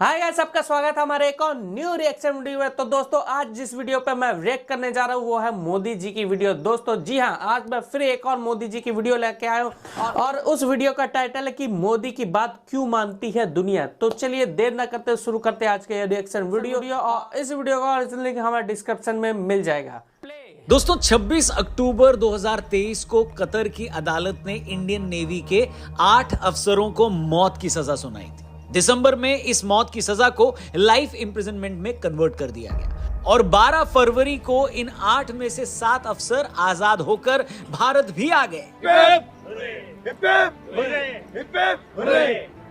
Hi guys, सबका स्वागत है हमारे एक और न्यू रिएक्शन वीडियो में। तो दोस्तों, आज जिस वीडियो पे मैं रिएक्ट करने जा रहा हूँ वो है मोदी जी की वीडियो। दोस्तों जी हाँ, आज मैं फिर एक और मोदी जी की वीडियो लेके आया हूँ और उस वीडियो का टाइटल है कि मोदी की बात क्यों मानती है दुनिया। तो चलिए देर न करते शुरू करते आज के रिएक्शन वीडियो और इस वीडियो का ओरिजिनल लिंक हमारे डिस्क्रिप्शन में मिल जाएगा। दोस्तों 26 अक्टूबर 2023 को कतर की अदालत ने इंडियन नेवी के 8 अफसरों को मौत की सजा सुनाई थी। दिसंबर में इस मौत की सजा को लाइफ इंप्रिजनमेंट में कन्वर्ट कर दिया गया और 12 फरवरी को इन 8 में से 7 अफसर आजाद होकर भारत भी आ गए।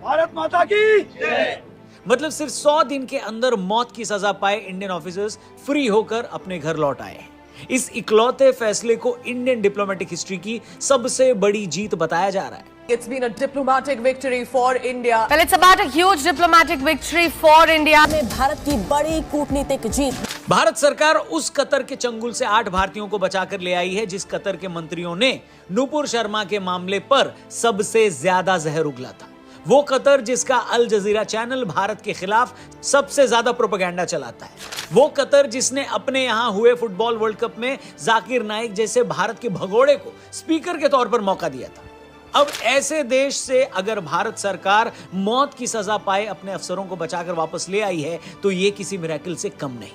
भारत माता की जय। मतलब सिर्फ 100 दिन के अंदर मौत की सजा पाए इंडियन ऑफिसर्स फ्री होकर अपने घर लौट आए। इस इकलौते फैसले को इंडियन डिप्लोमेटिक हिस्ट्री की सबसे बड़ी जीत बताया जा रहा है। It's been a diplomatic victory for India. Well, it's about a huge diplomatic victory for India. में भारत की बड़ी कूटनीतिक जीत। भारत सरकार उस कतर के चंगुल से 8 भारतीयों को बचाकर ले आई है जिस कतर के मंत्रियों ने नुपुर शर्मा के मामले पर सबसे ज्यादा जहर उगला था। वो कतर जिसका अल जजीरा चैनल भारत के खिलाफ सबसे ज्यादा प्रोपेगेंडा चलाता है। वो कतर जिसने अपने यहां हुए फुटबॉल वर्ल्ड कप में जाकिर नाइक जैसे भारत के भगोड़े को स्पीकर के तौर पर मौका दिया था। अब ऐसे देश से अगर भारत सरकार मौत की सजा पाए अपने अफसरों को बचाकर वापस ले आई है तो ये किसी मिरेकल से कम नहीं।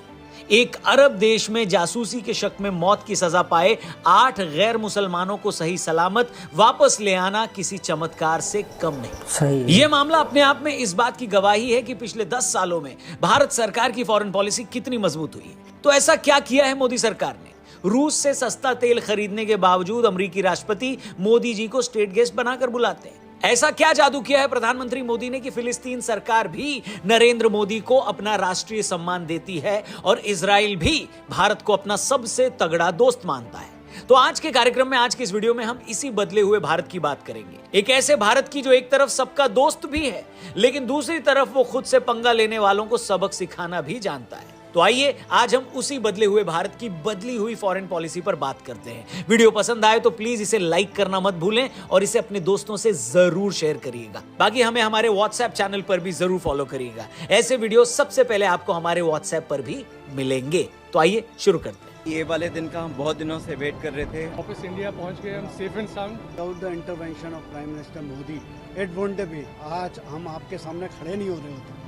एक अरब देश में जासूसी के शक में मौत की सजा पाए 8 गैर मुसलमानों को सही सलामत वापस ले आना किसी चमत्कार से कम नहीं। सही। यह मामला अपने आप में इस बात की गवाही है कि पिछले 10 सालों में भारत सरकार की फॉरेन पॉलिसी कितनी मजबूत हुई है। तो ऐसा क्या किया है मोदी सरकार ने? रूस से सस्ता तेल खरीदने के बावजूद अमेरिकी राष्ट्रपति मोदी जी को स्टेट गेस्ट बनाकर बुलाते हैं। ऐसा क्या जादू किया है प्रधानमंत्री मोदी ने कि फिलिस्तीन सरकार भी नरेंद्र मोदी को अपना राष्ट्रीय सम्मान देती है और इजराइल भी भारत को अपना सबसे तगड़ा दोस्त मानता है। तो आज के कार्यक्रम में, आज के इस वीडियो में हम इसी बदले हुए भारत की बात करेंगे। एक ऐसे भारत की जो एक तरफ सबका दोस्त भी है लेकिन दूसरी तरफ वो खुद से पंगा लेने वालों को सबक सिखाना भी जानता है। तो आइए आज हम उसी बदले हुए भारत की बदली हुई फॉरेन पॉलिसी पर बात करते हैं। वीडियो पसंद आए तो प्लीज इसे लाइक करना मत भूलें और इसे अपने दोस्तों से जरूर शेयर करिएगा। बाकी हमें हमारे व्हाट्सएप चैनल पर भी जरूर फॉलो करिएगा। ऐसे वीडियो सबसे पहले आपको हमारे व्हाट्सएप पर भी मिलेंगे। तो आइए शुरू करते हैं। ये वाले दिन का हम बहुत दिनों से वेट कर रहे थे। वापस इंडिया पहुंच गए हम safe and sound. Without the intervention of prime minister Modi it won't be. आज हम आपके सामने खड़े नहीं हो रहे होते।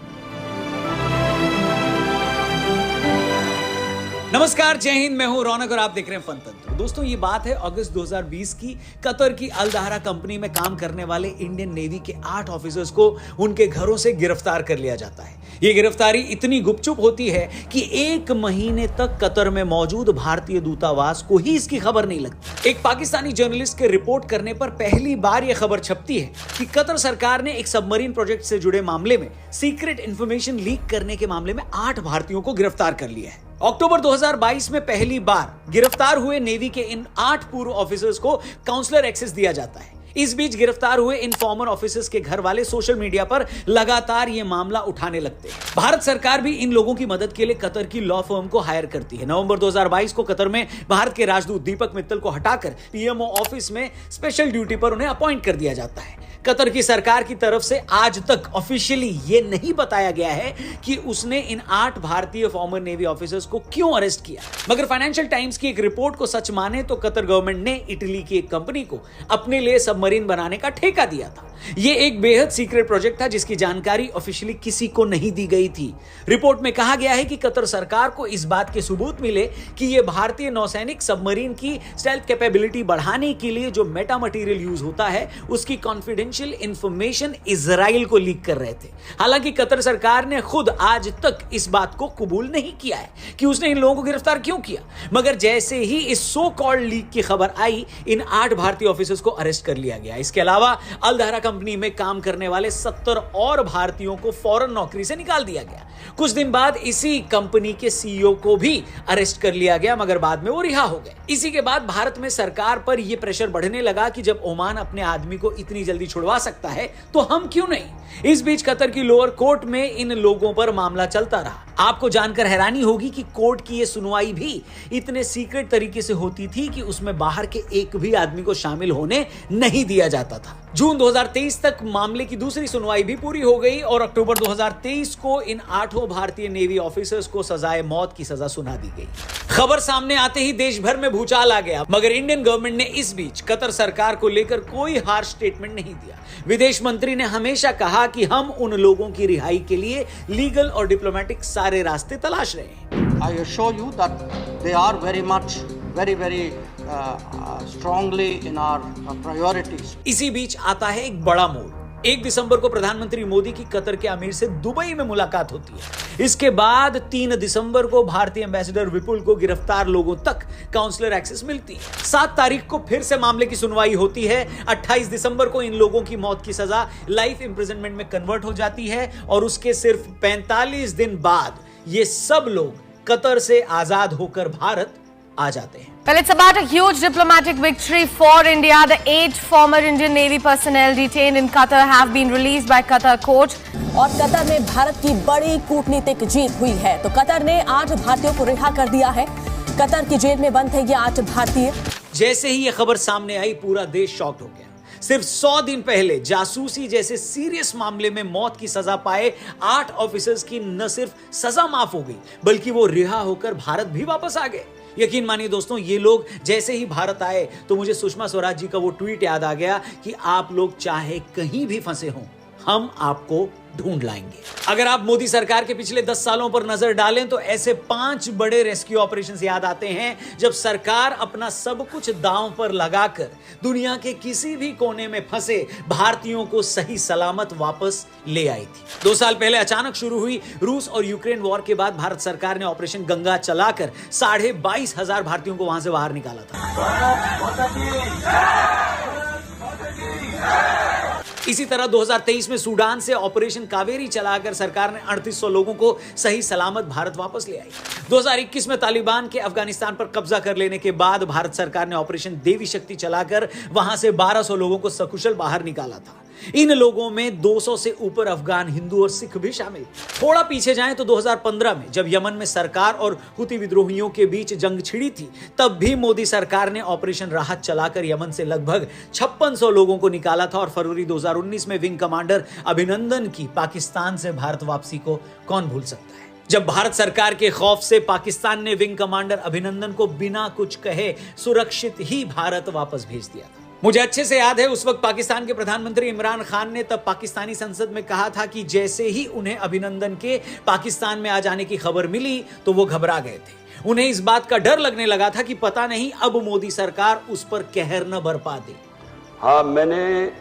नमस्कार, जय हिंद। मैं हूं रौनक और आप देख रहे हैं फनतंत्र। दोस्तों ये बात है अगस्त 2020 की। कतर की अल दहरा कंपनी में काम करने वाले इंडियन नेवी के 8 ऑफिसर्स को उनके घरों से गिरफ्तार कर लिया जाता है। ये गिरफ्तारी इतनी गुपचुप होती है कि 1 महीने तक कतर में मौजूद भारतीय दूतावास को ही इसकी खबर नहीं लगती। एक पाकिस्तानी जर्नलिस्ट के रिपोर्ट करने पर पहली बार यह खबर छपती है कि कतर सरकार ने एक सबमरीन प्रोजेक्ट से जुड़े मामले में सीक्रेट इंफॉर्मेशन लीक करने के मामले में 8 भारतीयों को गिरफ्तार कर लिया है। अक्टूबर 2022 में पहली बार गिरफ्तार हुए नेवी के इन 8 पूर्व ऑफिसर्स को काउंसलर एक्सेस दिया जाता है। इस बीच गिरफ्तार हुए इन फॉर्मर ऑफिसर्स के घर वाले सोशल मीडिया पर लगातार ये मामला उठाने लगते हैं। भारत सरकार भी इन लोगों की मदद के लिए कतर की लॉ फर्म को हायर करती है। नवंबर 2022 को कतर में भारत के राजदूत दीपक मित्तल को हटाकर पीएमओ ऑफिस में स्पेशल ड्यूटी पर उन्हें अपॉइंट कर दिया जाता है। कतर की सरकार की तरफ से आज तक ऑफिशियली ये नहीं बताया गया है कि उसने इन 8 भारतीय फॉर्मर नेवी ऑफिसर्स को क्यों अरेस्ट किया। मगर फाइनेंशियल टाइम्स की एक रिपोर्ट को सच माने तो कतर गवर्नमेंट ने इटली की एक कंपनी को अपने लिए सबमरीन बनाने का ठेका दिया था। यह एक बेहद सीक्रेट प्रोजेक्ट था जिसकी जानकारी ऑफिशियली किसी को नहीं दी गई थी। रिपोर्ट में कहा गया है कि कतर सरकार को इस बात के सबूत मिले कि यह भारतीय नौसैनिक सबमरीन की स्टेल्थ कैपेबिलिटी बढ़ाने के लिए जो मेटा मटेरियल यूज होता है उसकी कॉन्फिडेंशियल इंफॉर्मेशन इजराइल को लीक कर रहे थे। हालांकि कतर सरकार ने खुद आज तक इस बात को कबूल नहीं किया है कि उसने इन लोगों को गिरफ्तार क्यों किया। मगर जैसे ही इस सो कॉल्ड लीक की खबर आई, इन 8 भारतीय ऑफिसर्स को अरेस्ट कर लिया गया। इसके अलावा अल दहरा कंपनी में काम करने वाले 70 और भारतीयों को फौरन नौकरी से निकाल दिया गया। कुछ दिन बाद इसी कंपनी के सीईओ को भी अरेस्ट कर लिया गया मगर बाद में वो रिहा हो गए। इसी के बाद भारत में सरकार पर यह प्रेशर बढ़ने लगा कि जब ओमान अपने आदमी को इतनी जल्दी छुड़वा सकता है तो हम क्यों नहीं। इस बीच कतर की लोअर कोर्ट में इन लोगों पर मामला चलता रहा। आपको जानकर हैरानी होगी कि कोर्ट की यह सुनवाई भी इतने सीक्रेट तरीके से होती थी कि उसमें बाहर के एक भी आदमी को शामिल होने नहीं दिया जाता था। जून 2023 तक मामले की दूसरी सुनवाई भी पूरी हो गई और अक्टूबर 2023 को इन 8 भारतीय नेवी ऑफिसर्स को सजाए मौत की सजा सुना दी गई। खबर सामने आते ही देश भर में भूचाल आ गया, मगर इंडियन गवर्नमेंट ने इस बीच कतर सरकार को लेकर कोई हार्श स्टेटमेंट नहीं दिया। विदेश मंत्री ने हमेशा कहा कि हम उन लोगों की रिहाई के लिए लीगल और डिप्लोमेटिक सारे रास्ते तलाश रहे हैं। I assure you that they are very much, very strongly in our priorities. इसी बीच आता है एक बड़ा मोड़। 1 दिसंबर को प्रधानमंत्री मोदी की कतर के अमीर से दुबई में मुलाकात होती है। इसके बाद 3 दिसंबर को भारतीय एम्बेसडर विपुल को गिरफ्तार लोगों तक काउंसलर एक्सेस मिलती है। 7 तारीख को फिर से मामले की सुनवाई होती है। 28 दिसंबर को इन लोगों की मौत की सजा लाइफ इंप्रिजनमेंट में कन्वर्ट हो जाती है और उसके सिर्फ 45 दिन बाद ये सब लोग कतर से आजाद होकर भारत आ जाते हैं। Well, it's about a huge diplomatic victory for India. The 8 former Indian Navy personnel detained in Qatar have been released by Qatar court. और कतर में भारत की बड़ी कूटनीतिक जीत हुई है। तो कतर ने 8 भारतीयों को रिहा कर दिया है। कतर की जेल में बंद थे ये 8 भारतीय। जैसे ही यह खबर सामने आई, पूरा देश शॉक्ड हो गया। सिर्फ 100 दिन पहले जासूसी जैसे सीरियस मामले में मौत की सजा पाए 8 ऑफिसर्स की न सिर्फ सजा माफ हो गई, बल्कि वो रिहा होकर भारत भी वापस आ गए। यकीन मानिए दोस्तों, ये लोग जैसे ही भारत आए तो मुझे सुषमा स्वराज जी का वो ट्वीट याद आ गया कि आप लोग चाहे कहीं भी फंसे हों, हम आपको ढूंढ लाएंगे। अगर आप मोदी सरकार के पिछले 10 सालों पर नजर डालें तो ऐसे 5 बड़े रेस्क्यू ऑपरेशंस याद आते हैं जब सरकार अपना सब कुछ दांव पर लगाकर दुनिया के किसी भी कोने में फंसे भारतीयों को सही सलामत वापस ले आई थी। 2 साल पहले अचानक शुरू हुई रूस और यूक्रेन वॉर के बाद भारत सरकार ने ऑपरेशन गंगा चलाकर 22,500 भारतीयों को वहां से बाहर निकाला था। इसी तरह 2023 में सूडान से ऑपरेशन कावेरी चलाकर सरकार ने 3800 लोगों को सही सलामत भारत वापस ले आई। 2021 में तालिबान के अफगानिस्तान पर कब्जा कर लेने के बाद भारत सरकार ने ऑपरेशन देवी शक्ति चलाकर वहां से 1200 लोगों को सकुशल बाहर निकाला था। इन लोगों में 200 से ऊपर अफगान हिंदू और सिख भी शामिल। थोड़ा पीछे जाएं तो 2015 में जब यमन में सरकार और हुती विद्रोहियों के बीच जंग छिड़ी थी, तब भी मोदी सरकार ने ऑपरेशन राहत चलाकर यमन से लगभग 5600 लोगों को निकाला था। और फरवरी 2019 में विंग कमांडर अभिनंदन की पाकिस्तान से भारत वापसी को कौन भूल सकता है। जब भारत सरकार के खौफ से पाकिस्तान ने विंग कमांडर अभिनंदन को बिना कुछ कहे सुरक्षित ही भारत वापस भेज दिया था। मुझे अच्छे से याद है, उस वक्त पाकिस्तान के प्रधानमंत्री इमरान खान ने तब पाकिस्तानी संसद में कहा था कि जैसे ही उन्हें अभिनंदन के पाकिस्तान में आ जाने की खबर मिली तो वो घबरा गए थे। उन्हें इस बात का डर लगने लगा था कि पता नहीं अब मोदी सरकार उस पर कहर न बरपा दे। हाँ, मैंने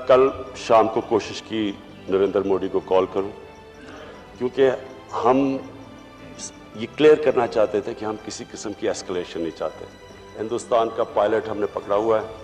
कल शाम को कोशिश की नरेंद्र मोदी को कॉल करूं, क्योंकि हम ये क्लियर करना चाहते थे कि हम किसी किस्म की एस्केलेशन नहीं चाहते। हिंदुस्तान का पायलट हमने पकड़ा हुआ है,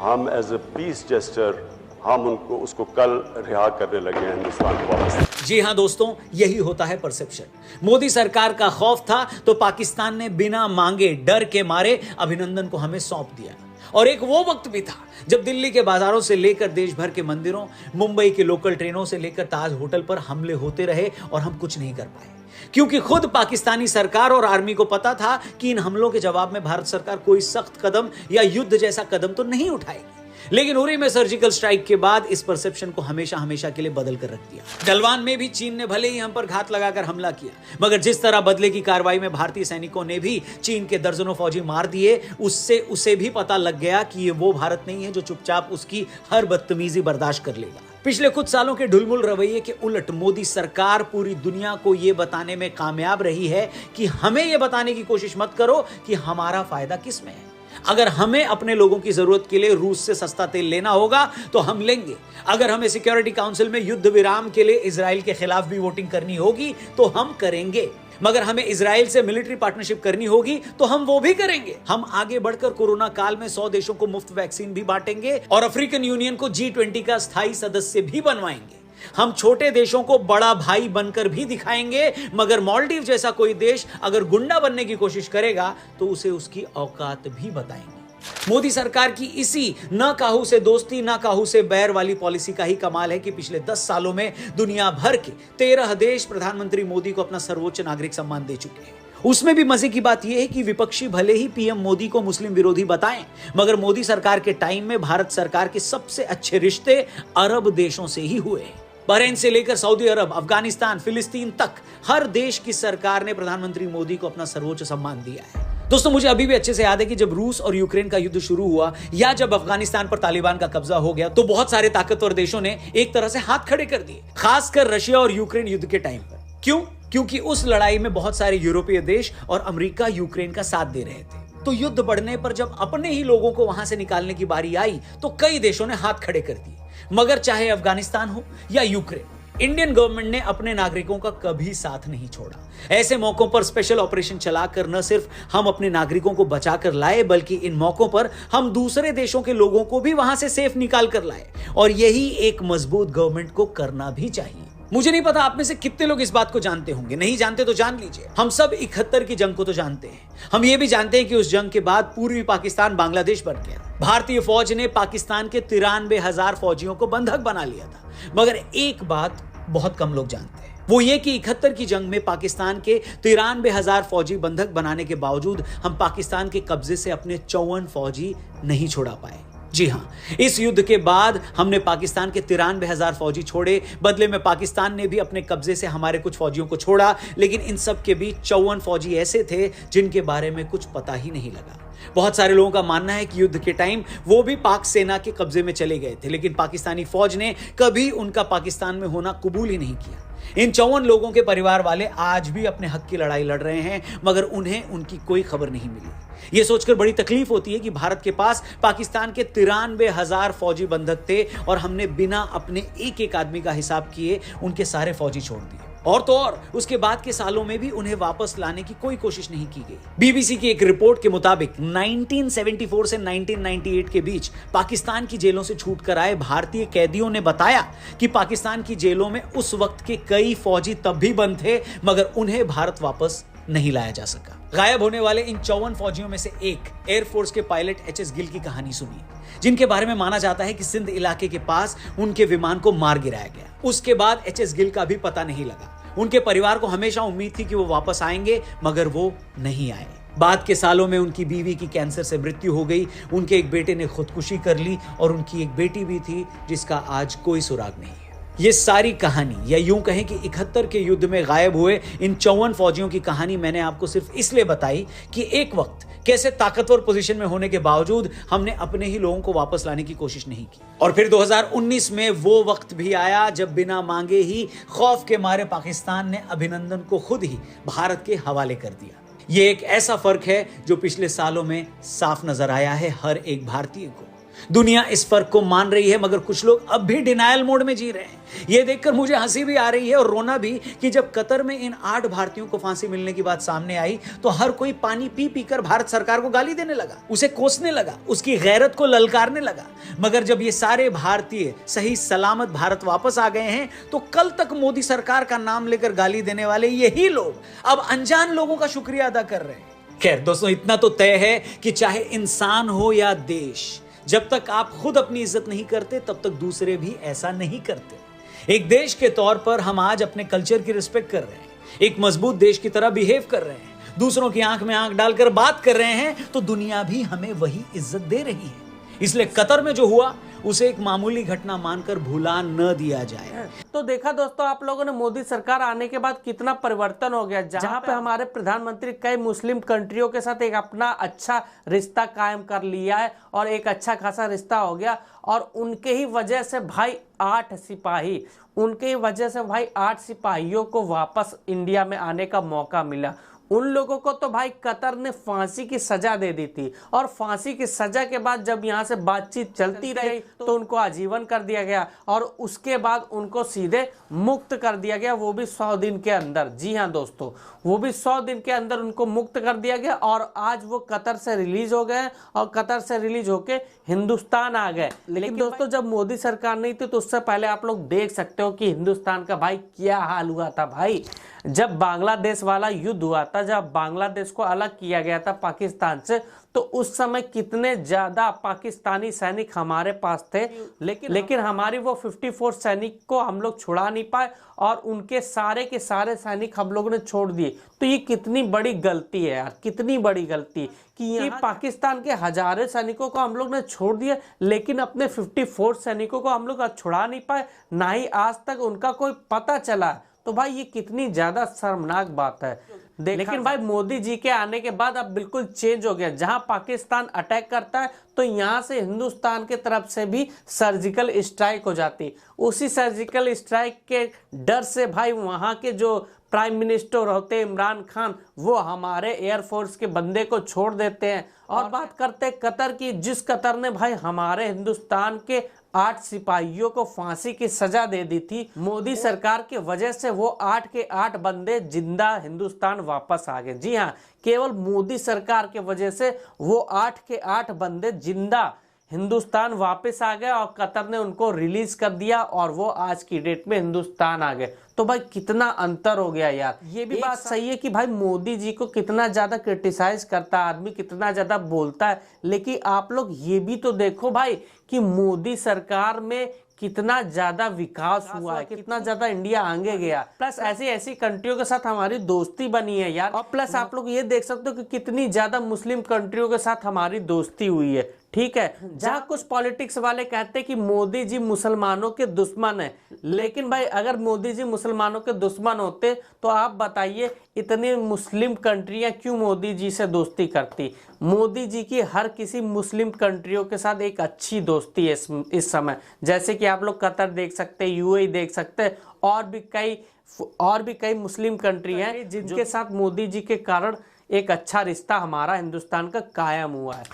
हम एज ए पीस जेस्चर हम उसको कल रिहा करने लगे हैं हिंदुस्तान को वापस। जी हां दोस्तों, यही होता है परसेप्शन। मोदी सरकार का खौफ था तो पाकिस्तान ने बिना मांगे डर के मारे अभिनंदन को हमें सौंप दिया। और एक वो वक्त भी था जब दिल्ली के बाजारों से लेकर देश भर के मंदिरों, मुंबई के लोकल ट्रेनों से लेकर ताज होटल पर हमले होते रहे और हम कुछ नहीं कर पाए, क्योंकि खुद पाकिस्तानी सरकार और आर्मी को पता था कि इन हमलों के जवाब में भारत सरकार कोई सख्त कदम या युद्ध जैसा कदम तो नहीं उठाएगी। लेकिन उरी में सर्जिकल स्ट्राइक के बाद इस परसेप्शन को हमेशा हमेशा के लिए बदल कर रख दिया। गलवान में भी चीन ने भले ही हम पर घात लगाकर हमला किया, मगर जिस तरह बदले की कार्रवाई में भारतीय सैनिकों ने भी चीन के दर्जनों फौजी मार दिए, उससे उसे भी पता लग गया कि ये वो भारत नहीं है जो चुपचाप उसकी हर बदतमीजी बर्दाश्त कर लेगा। पिछले कुछ सालों के ढुलमुल रवैये के उलट मोदी सरकार पूरी दुनिया को यह बताने में कामयाब रही है कि हमें यह बताने की कोशिश मत करो कि हमारा फायदा किस में है। अगर हमें अपने लोगों की जरूरत के लिए रूस से सस्ता तेल लेना होगा तो हम लेंगे। अगर हमें सिक्योरिटी काउंसिल में युद्ध विराम के लिए इजराइल के खिलाफ भी वोटिंग करनी होगी तो हम करेंगे। मगर हमें इजराइल से मिलिट्री पार्टनरशिप करनी होगी तो हम वो भी करेंगे। हम आगे बढ़कर कोरोना काल में 100 देशों को मुफ्त वैक्सीन भी बांटेंगे और अफ्रीकन यूनियन को G20 का स्थायी सदस्य भी बनवाएंगे। हम छोटे देशों को बड़ा भाई बनकर भी दिखाएंगे, मगर मालदीव जैसा कोई देश अगर गुंडा बनने की कोशिश करेगा तो उसे उसकी औकात भी बताएंगे। मोदी सरकार की इसी न काहू से दोस्ती न काहू से बैर वाली पॉलिसी का ही कमाल है कि पिछले 10 सालों में दुनिया भर के 13 देश प्रधानमंत्री मोदी को अपना सर्वोच्च नागरिक सम्मान दे चुके हैं। उसमें भी मजे की बात यह है कि विपक्षी भले ही पीएम मोदी को मुस्लिम विरोधी बताएं, मगर मोदी सरकार के टाइम में भारत सरकार के सबसे अच्छे रिश्ते अरब देशों से ही हुए। बहरीन से लेकर सऊदी अरब, अफगानिस्तान, फिलिस्तीन तक हर देश की सरकार ने प्रधानमंत्री मोदी को अपना सर्वोच्च सम्मान दिया है। दोस्तों, मुझे अभी भी अच्छे से याद है कि जब रूस और यूक्रेन का युद्ध शुरू हुआ या जब अफगानिस्तान पर तालिबान का कब्जा हो गया तो बहुत सारे ताकतवर देशों ने एक तरह से हाथ खड़े कर दिए, खासकर रशिया और यूक्रेन युद्ध के टाइम पर। क्यों? क्योंकि उस लड़ाई में बहुत सारे यूरोपीय देश और अमेरिका यूक्रेन का साथ दे रहे थे। तो युद्ध बढ़ने पर जब अपने ही लोगों को वहां से निकालने की बारी आई तो कई देशों ने हाथ खड़े कर दिए। मगर चाहे अफगानिस्तान हो या यूक्रेन, इंडियन गवर्नमेंट ने अपने नागरिकों का कभी साथ नहीं छोड़ा। ऐसे मौकों पर स्पेशल ऑपरेशन चलाकर न सिर्फ हम अपने नागरिकों को बचाकर लाए, बल्कि इन मौकों पर हम दूसरे देशों के लोगों को भी वहां से सेफ निकाल कर लाए। और यही एक मजबूत गवर्नमेंट को करना भी चाहिए। मुझे नहीं पता आप में से कितने लोग इस बात को जानते होंगे, नहीं जानते तो जान लीजिए। हम सब 71 की जंग को तो जानते हैं। हम ये भी जानते हैं कि उस जंग के बाद पूर्वी पाकिस्तान बांग्लादेश बन गया। भारतीय फौज ने पाकिस्तान के 93,000 फौजियों को बंधक बना लिया था। मगर एक बात बहुत कम लोग जानते हैं, वो ये कि 71 की जंग में पाकिस्तान के 93,000 फौजी बंधक बनाने के बावजूद हम पाकिस्तान के कब्जे से अपने 54 फौजी नहीं छुड़ा पाए। जी हां, इस युद्ध के बाद हमने पाकिस्तान के 93,000 फौजी छोड़े, बदले में पाकिस्तान ने भी अपने कब्जे से हमारे कुछ फौजियों को छोड़ा। लेकिन इन सब के बीच 54 फौजी ऐसे थे जिनके बारे में कुछ पता ही नहीं लगा। बहुत सारे लोगों का मानना है कि युद्ध के टाइम वो भी पाक सेना के कब्जे में चले गए थे, लेकिन पाकिस्तानी फौज ने कभी उनका पाकिस्तान में होना कबूल ही नहीं किया। इन 54 लोगों के परिवार वाले आज भी अपने हक की लड़ाई लड़ रहे हैं, मगर उन्हें उनकी कोई खबर नहीं मिली। यह सोचकर बड़ी तकलीफ होती है कि भारत के पास पाकिस्तान के 93,000 फौजी बंधक थे और हमने बिना अपने एक एक आदमी का हिसाब किए उनके सारे फौजी छोड़ दिए। और तो और उसके बाद के सालों में भी उन्हें वापस लाने की कोई कोशिश नहीं की गई। बीबीसी की एक रिपोर्ट के मुताबिक 1974 से 1998 के बीच पाकिस्तान की जेलों से छूटकर आए भारतीय कैदियों ने बताया कि पाकिस्तान की जेलों में उस वक्त के कई फौजी तब भी बंद थे, मगर उन्हें भारत वापस नहीं लाया जा सका। गायब होने वाले इन 54 फौजियों में से एक एयरफोर्स के पायलट एचएस गिल की कहानी सुनिए, जिनके बारे में माना जाता है कि सिंध इलाके के पास उनके विमान को मार गिराया गया। उसके बाद एचएस गिल का भी पता नहीं लगा। उनके परिवार को हमेशा उम्मीद थी कि वो वापस आएंगे, मगर वो नहीं आए। बाद के सालों में उनकी बीवी की कैंसर से मृत्यु हो गई, उनके एक बेटे ने खुदकुशी कर ली और उनकी एक बेटी भी थी जिसका आज कोई सुराग नहीं है। ये सारी कहानी, या यूं कहें कि 71 के युद्ध में गायब हुए इन 54 फौजियों की कहानी मैंने आपको सिर्फ इसलिए बताई कि एक वक्त कैसे ताकतवर पोजीशन में होने के बावजूद हमने अपने ही लोगों को वापस लाने की कोशिश नहीं की। और फिर 2019 में वो वक्त भी आया जब बिना मांगे ही खौफ के मारे पाकिस्तान ने अभिनंदन को खुद ही भारत के हवाले कर दिया। ये एक ऐसा फर्क है जो पिछले सालों में साफ नजर आया है हर एक भारतीय को। दुनिया इस फर्क को मान रही है, मगर कुछ लोग अब भी डिनायल मोड में जी रहे हैं। यह देखकर मुझे हंसी भी आ रही है और रोना भी कि जब कतर में इन 8 भारतीयों को फांसी मिलने की बात सामने आई तो हर कोई पानी पी पीकर भारत सरकार को गाली देने लगा, उसे कोसने लगा, उसकी गैरत को ललकारने लगा। मगर जब ये सारे भारतीय सही सलामत भारत वापस आ गए हैं तो कल तक मोदी सरकार का नाम लेकर गाली देने वाले यही लोग अब अनजान लोगों का शुक्रिया अदा कर रहे हैं। खैर दोस्तों, इतना तो तय है कि चाहे इंसान हो या देश, जब तक आप खुद अपनी इज्जत नहीं करते तब तक दूसरे भी ऐसा नहीं करते। एक देश के तौर पर हम आज अपने कल्चर की रिस्पेक्ट कर रहे हैं, एक मजबूत देश की तरह बिहेव कर रहे हैं, दूसरों की आंख में आंख डालकर बात कर रहे हैं, तो दुनिया भी हमें वही इज्जत दे रही है। इसलिए कतर में जो हुआ उसे एक मामूली घटना मानकर भुला न दिया जाए। तो देखा दोस्तों, आप लोगों ने मोदी सरकार आने के बाद कितना परिवर्तन हो गया, जहां पे हमारे प्रधानमंत्री कई मुस्लिम कंट्रियों के साथ एक अपना अच्छा रिश्ता कायम कर लिया है और एक अच्छा खासा रिश्ता हो गया। और उनके ही वजह से भाई 8 सिपाही, उनके ही वजह से भाई 8 सिपाहियों को वापस इंडिया में आने का मौका मिला। उन लोगों को तो भाई कतर ने फांसी की सजा दे दी थी और फांसी की सजा के बाद जब यहाँ से बातचीत चलती रही तो उनको आजीवन कर दिया गया और उसके बाद उनको सीधे मुक्त कर दिया गया, वो भी 100 दिन के अंदर। जी हाँ दोस्तों, वो भी 100 दिन के अंदर उनको मुक्त कर दिया गया और आज वो कतर से रिलीज हो गए और कतर से रिलीज होके हिंदुस्तान आ गए। लेकिन दोस्तों, जब मोदी सरकार नहीं थी तो उससे पहले आप लोग देख सकते हो कि हिंदुस्तान का भाई क्या हाल हुआ था। भाई जब बांग्लादेश वाला युद्ध हुआ था, जब बांग्लादेश को अलग किया गया था पाकिस्तान से, तो उस समय कितने ज्यादा पाकिस्तानी सैनिक हमारे पास थे, लेकिन हमारी वो 54 सैनिक को हम लोग छुड़ा नहीं पाए और उनके सारे के सारे सैनिक हम लोगों ने छोड़ दिए। तो ये कितनी बड़ी गलती है यार, कितनी बड़ी गलती कि यहाँ पाकिस्तान के हजारों सैनिकों को हम लोग ने छोड़ दिया, लेकिन अपने 54 सैनिकों को हम लोग छुड़ा नहीं पाए, ना ही आज तक उनका कोई पता चला। तो भाई ये कितनी ज्यादा शर्मनाक बात है। लेकिन भाई मोदी जी के आने के बाद अब बिल्कुल चेंज हो गया। जहां पाकिस्तान अटैक करता है तो यहां से हिंदुस्तान के तरफ से भी सर्जिकल स्ट्राइक हो जाती। उसी सर्जिकल स्ट्राइक के डर से भाई वहां के जो प्राइम मिनिस्टर होते इमरान खान, वो हमारे एयरफोर्स के बंदे को छोड़ देते हैं। और बात करते हैं कतर की, जिस कतर ने भाई हमारे हिंदुस्तान के 8 सिपाहियों को फांसी की सजा दे दी थी, मोदी सरकार की वजह से वो 8 के 8 बंदे जिंदा हिंदुस्तान वापस आ गए। जी हाँ, केवल मोदी सरकार के वजह से वो 8 के 8 बंदे जिंदा हिंदुस्तान वापस आ गए और कतर ने उनको रिलीज कर दिया और वो आज की डेट में हिंदुस्तान आ गए। तो भाई कितना अंतर हो गया यार। ये भी बात सही है कि भाई मोदी जी को कितना ज्यादा क्रिटिसाइज करता है आदमी, कितना ज्यादा बोलता है, लेकिन आप लोग ये भी तो देखो भाई कि मोदी सरकार में कितना ज्यादा विकास हुआ है, कितना ज्यादा इंडिया आगे गया। प्लस ऐसी ऐसी कंट्रियों के साथ हमारी दोस्ती बनी है यार। और प्लस आप लोग ये देख सकते हो कि कितनी ज्यादा मुस्लिम कंट्रियों के साथ हमारी दोस्ती हुई है। ठीक है, जहां कुछ पॉलिटिक्स वाले कहते हैं कि मोदी जी मुसलमानों के दुश्मन है, लेकिन भाई अगर मोदी जी मुसलमानों के दुश्मन होते तो आप बताइए इतनी मुस्लिम कंट्रियां क्यों मोदी जी से दोस्ती करती। मोदी जी की हर किसी मुस्लिम कंट्रियों के साथ एक अच्छी दोस्ती है इस समय। जैसे कि आप लोग कतर देख सकते हैं, यूएई देख सकते हैं, और भी कई मुस्लिम कंट्री हैं जिनके साथ मोदी जी के कारण एक अच्छा रिश्ता हमारा हिंदुस्तान का कायम हुआ है।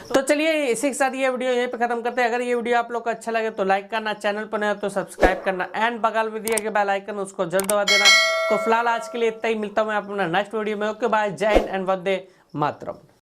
तो चलिए इसी के साथ ये वीडियो यहीं पे खत्म करते हैं। अगर ये वीडियो आप लोग को अच्छा लगे तो लाइक करना, चैनल पर नया हो तो सब्सक्राइब करना एंड बगल में दिया गया बेल आइकन उसको जल्द दबा देना। तो फिलहाल आज के लिए इतना ही, मिलता हूं मैं अपना नेक्स्ट वीडियो में। ओके बाय, जय हिंद एंड वंदे मातरम।